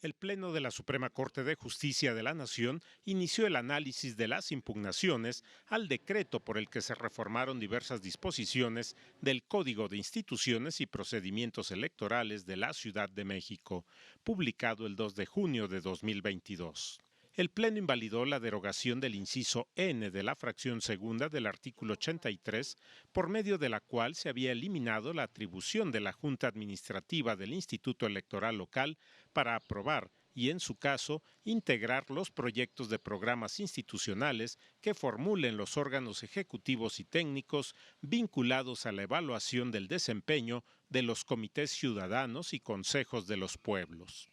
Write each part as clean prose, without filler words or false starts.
El Pleno de la Suprema Corte de Justicia de la Nación inició el análisis de las impugnaciones al decreto por el que se reformaron diversas disposiciones del Código de Instituciones y Procedimientos Electorales de la Ciudad de México, publicado el 2 de junio de 2022. El Pleno invalidó la derogación del inciso N de la fracción segunda del artículo 83, por medio de la cual se había eliminado la atribución de la Junta Administrativa del Instituto Electoral Local para aprobar y, en su caso, integrar los proyectos de programas institucionales que formulen los órganos ejecutivos y técnicos vinculados a la evaluación del desempeño de los comités ciudadanos y consejos de los pueblos.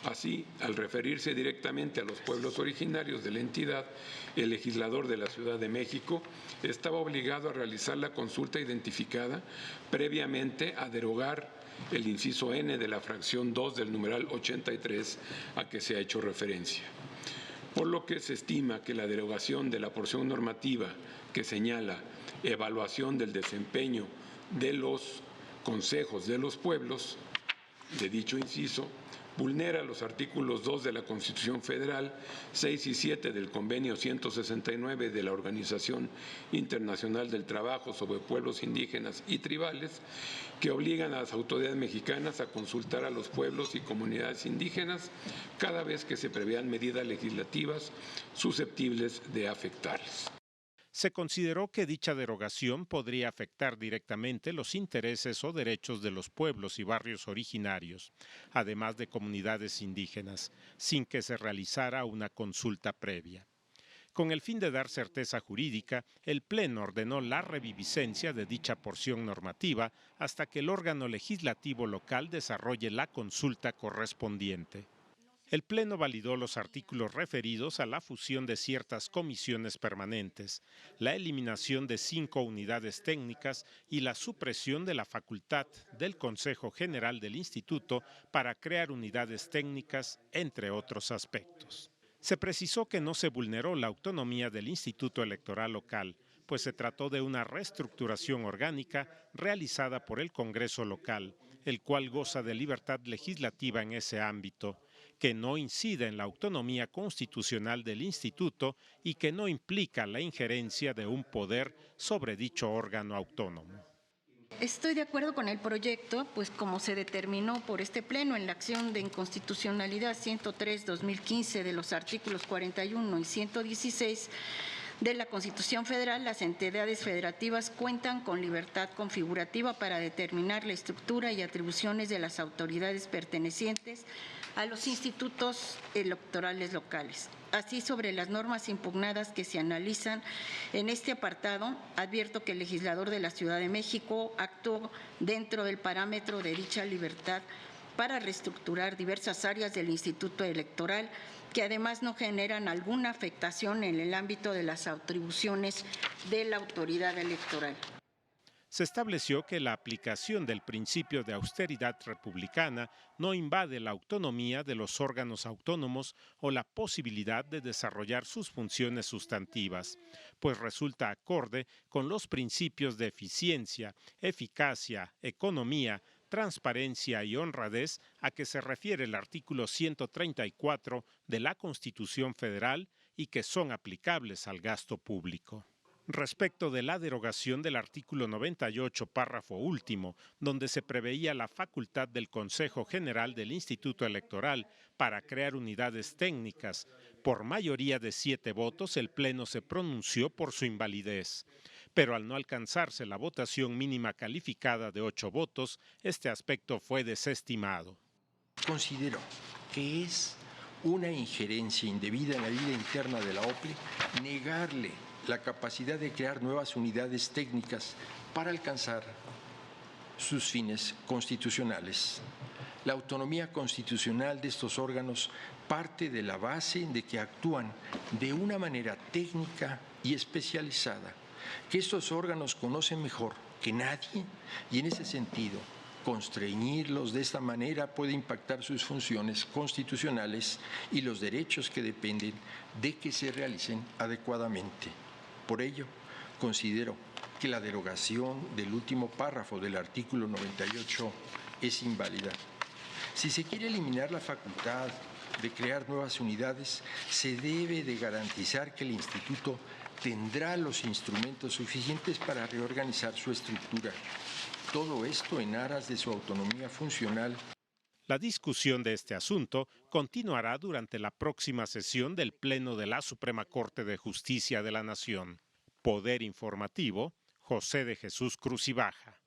Así, al referirse directamente a los pueblos originarios de la entidad, el legislador de la Ciudad de México estaba obligado a realizar la consulta identificada previamente a derogar el inciso N de la fracción 2 del numeral 83 a que se ha hecho referencia. Por lo que se estima que la derogación de la porción normativa que señala evaluación del desempeño de los consejos de los pueblos, de dicho inciso, vulnera los artículos 2 de la Constitución Federal, 6 y 7 del Convenio 169 de la Organización Internacional del Trabajo sobre Pueblos Indígenas y Tribales, que obligan a las autoridades mexicanas a consultar a los pueblos y comunidades indígenas cada vez que se prevean medidas legislativas susceptibles de afectarles. Se consideró que dicha derogación podría afectar directamente los intereses o derechos de los pueblos y barrios originarios, además de comunidades indígenas, sin que se realizara una consulta previa. Con el fin de dar certeza jurídica, el Pleno ordenó la reviviscencia de dicha porción normativa hasta que el órgano legislativo local desarrolle la consulta correspondiente. El Pleno validó los artículos referidos a la fusión de ciertas comisiones permanentes, la eliminación de 5 unidades técnicas y la supresión de la facultad del Consejo General del Instituto para crear unidades técnicas, entre otros aspectos. Se precisó que no se vulneró la autonomía del Instituto Electoral Local, pues se trató de una reestructuración orgánica realizada por el Congreso local, el cual goza de libertad legislativa en ese ámbito, que no incide en la autonomía constitucional del Instituto y que no implica la injerencia de un poder sobre dicho órgano autónomo. Estoy de acuerdo con el proyecto, pues como se determinó por este Pleno en la acción de inconstitucionalidad 103-2015 de los artículos 41 y 116 de la Constitución Federal, las entidades federativas cuentan con libertad configurativa para determinar la estructura y atribuciones de las autoridades pertenecientes a los institutos electorales locales. Así, sobre las normas impugnadas que se analizan en este apartado, advierto que el legislador de la Ciudad de México actuó dentro del parámetro de dicha libertad para reestructurar diversas áreas del Instituto Electoral que además no generan alguna afectación en el ámbito de las atribuciones de la autoridad electoral. Se estableció que la aplicación del principio de austeridad republicana no invade la autonomía de los órganos autónomos o la posibilidad de desarrollar sus funciones sustantivas, pues resulta acorde con los principios de eficiencia, eficacia, economía, transparencia y honradez a que se refiere el artículo 134 de la Constitución Federal y que son aplicables al gasto público. Respecto de la derogación del artículo 98, párrafo último, donde se preveía la facultad del Consejo General del Instituto Electoral para crear unidades técnicas, por mayoría de 7 votos el Pleno se pronunció por su invalidez. Pero al no alcanzarse la votación mínima calificada de 8 votos, este aspecto fue desestimado. Considero que es una injerencia indebida en la vida interna de la OPLE negarle la capacidad de crear nuevas unidades técnicas para alcanzar sus fines constitucionales. La autonomía constitucional de estos órganos parte de la base de que actúan de una manera técnica y especializada, que estos órganos conocen mejor que nadie y en ese sentido constreñirlos de esta manera puede impactar sus funciones constitucionales y los derechos que dependen de que se realicen adecuadamente. Por ello, considero que la derogación del último párrafo del artículo 98 es inválida. Si se quiere eliminar la facultad de crear nuevas unidades, se debe de garantizar que el instituto tendrá los instrumentos suficientes para reorganizar su estructura. Todo esto en aras de su autonomía funcional. La discusión de este asunto continuará durante la próxima sesión del Pleno de la Suprema Corte de Justicia de la Nación. Poder Informativo, José de Jesús Cruz y Baja.